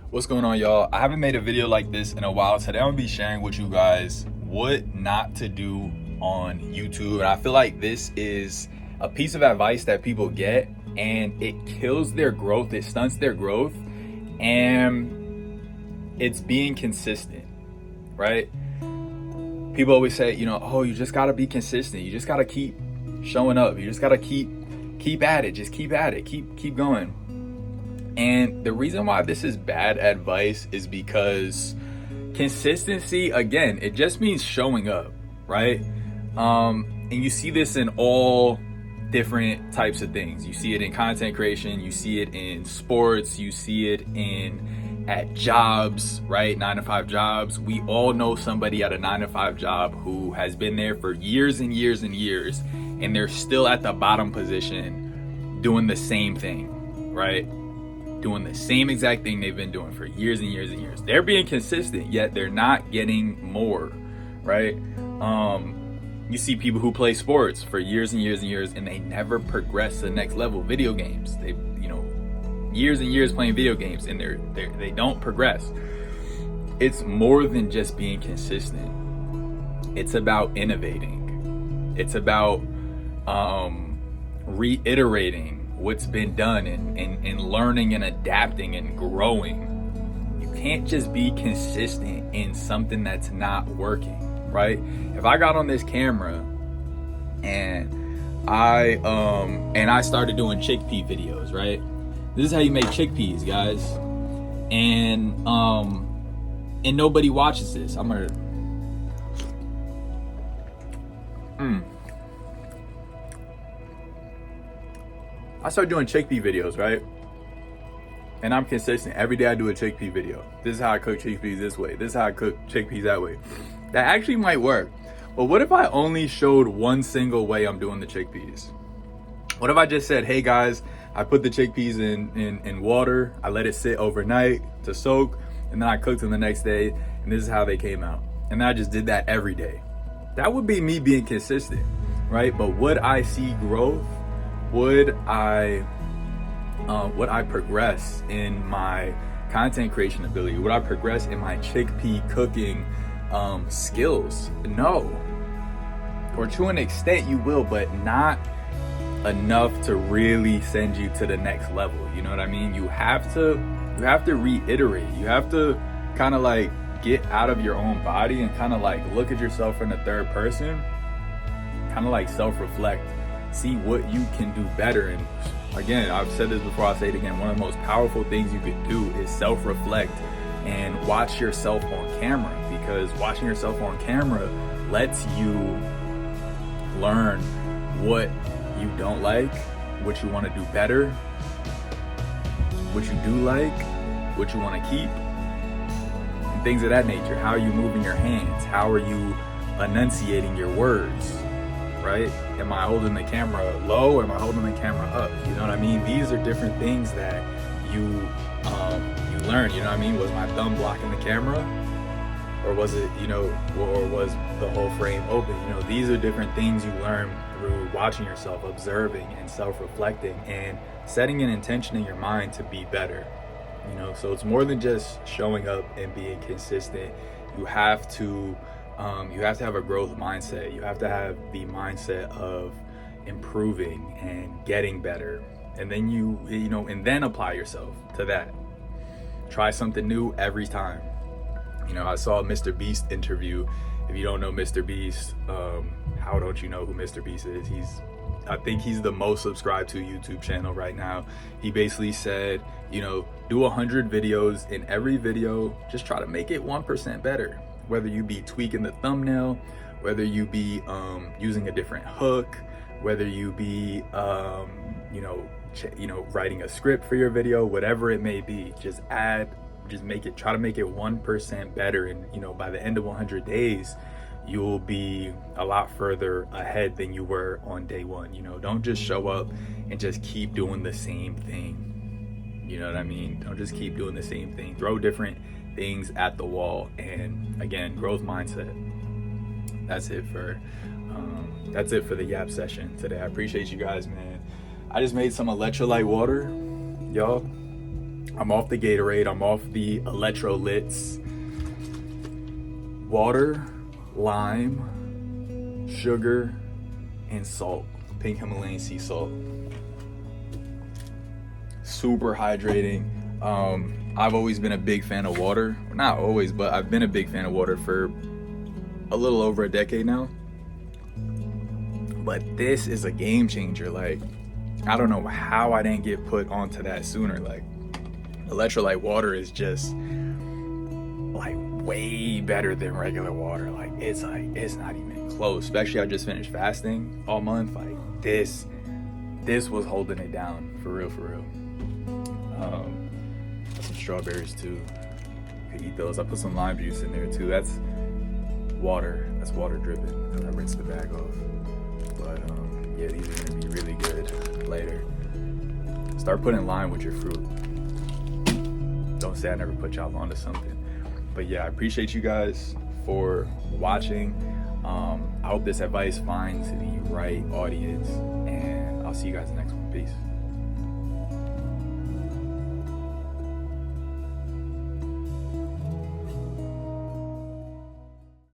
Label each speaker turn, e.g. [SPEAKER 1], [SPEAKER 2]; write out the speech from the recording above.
[SPEAKER 1] What's going on, y'all? I haven't made a video like this in a while. Today I'm gonna be sharing with you guys what not to do on YouTube. And I feel like this is a piece of advice that people get and it kills their growth, it stunts their growth, and it's being consistent, right? People always say, oh, you just gotta be consistent. You just gotta keep showing up. You just gotta keep at it. Just keep at it. Keep going. And the reason why this is bad advice is because consistency, again, it just means showing up, right? And you see this in all different types of things. You see it in content creation, you see it in sports, you see it at jobs, right? 9-to-5 jobs. We all know somebody at a 9-to-5 job who has been there for years and years and years, and they're still at the bottom position doing the same thing, right? Doing the same exact thing they've been doing for years and years and years. They're being consistent, yet they're not getting more, right? You see people who play sports for years and years and years, and they never progress to the next level. Video games, they, years and years playing video games, and they don't progress. It's more than just being consistent. It's about innovating. It's about reiterating what's been done and learning and adapting and growing. You can't just be consistent in something that's not working, right? If I got on this camera and I started doing chickpea videos, right? This is how you make chickpeas, guys. And nobody watches this. I'm gonna I started doing chickpea videos, right? And I'm consistent. Every day I do a chickpea video. This is how I cook chickpeas this way. This is how I cook chickpeas that way. That actually might work. But what if I only showed one single way I'm doing the chickpeas? What if I just said, hey guys, I put the chickpeas in water, I let it sit overnight to soak, and then I cooked them the next day, and this is how they came out. And then I just did that every day. That would be me being consistent, right? But would I see growth? Would I progress in my content creation ability? Would I progress in my chickpea cooking skills? No. Or to an extent you will, but not enough to really send you to the next level. You know what I mean? You have to reiterate. You have to kind of like get out of your own body and kind of like look at yourself in the third person, kind of like self-reflect. See what you can do better. And again, I've said this before, I'll say it again, one of the most powerful things you can do is self-reflect and watch yourself on camera, because watching yourself on camera lets you learn what you don't like, what you want to do better, what you do like, what you want to keep, and things of that nature. How are you moving your hands? How are you enunciating your words? Right? Am I holding the camera low or am I holding the camera up? You know what I mean? These are different things that you learn. You know what I mean? Was my thumb blocking the camera, or was it, or was the whole frame open? These are different things you learn through watching yourself, observing and self-reflecting and setting an intention in your mind to be better. So it's more than just showing up and being consistent. You have to have a growth mindset. You have to have the mindset of improving and getting better. And then and then apply yourself to that. Try something new every time. I saw a Mr. Beast interview. If you don't know Mr. Beast, how don't you know who Mr. Beast is? I think he's the most subscribed to YouTube channel right now. He basically said, do 100 videos. In every video, just try to make it 1% better. Whether you be tweaking the thumbnail, whether you be using a different hook, whether you be writing a script for your video, whatever it may be, try to make it 1% better. And by the end of 100 days, you'll be a lot further ahead than you were on day one. Don't just show up and just keep doing the same thing. You know what I mean? Don't just keep doing the same thing. Throw different things at the wall. And again, growth mindset. That's it for the Yap session today. I appreciate you guys, man. I just made some electrolyte water, y'all. I'm off the Gatorade, I'm off the electrolytes. Water, lime, sugar, and salt. Pink Himalayan sea salt. Super hydrating. I've always been a big fan of water. Not always, but I've been a big fan of water for a little over a decade now. But this is a game changer. Like, I don't know how I didn't get put onto that sooner. Like, electrolyte water is just like way better than regular water. Like it's not even close. Especially I just finished fasting all month. Like this was holding it down for real. Some strawberries too. Could eat those. I put some lime juice in there too. That's water dripping because I rinsed the bag off. But yeah, these are gonna be really good later. Start putting lime with your fruit. Don't say I never put y'all onto something. But yeah, I appreciate you guys for watching. I hope this advice finds the right audience, and I'll see you guys next one. Peace.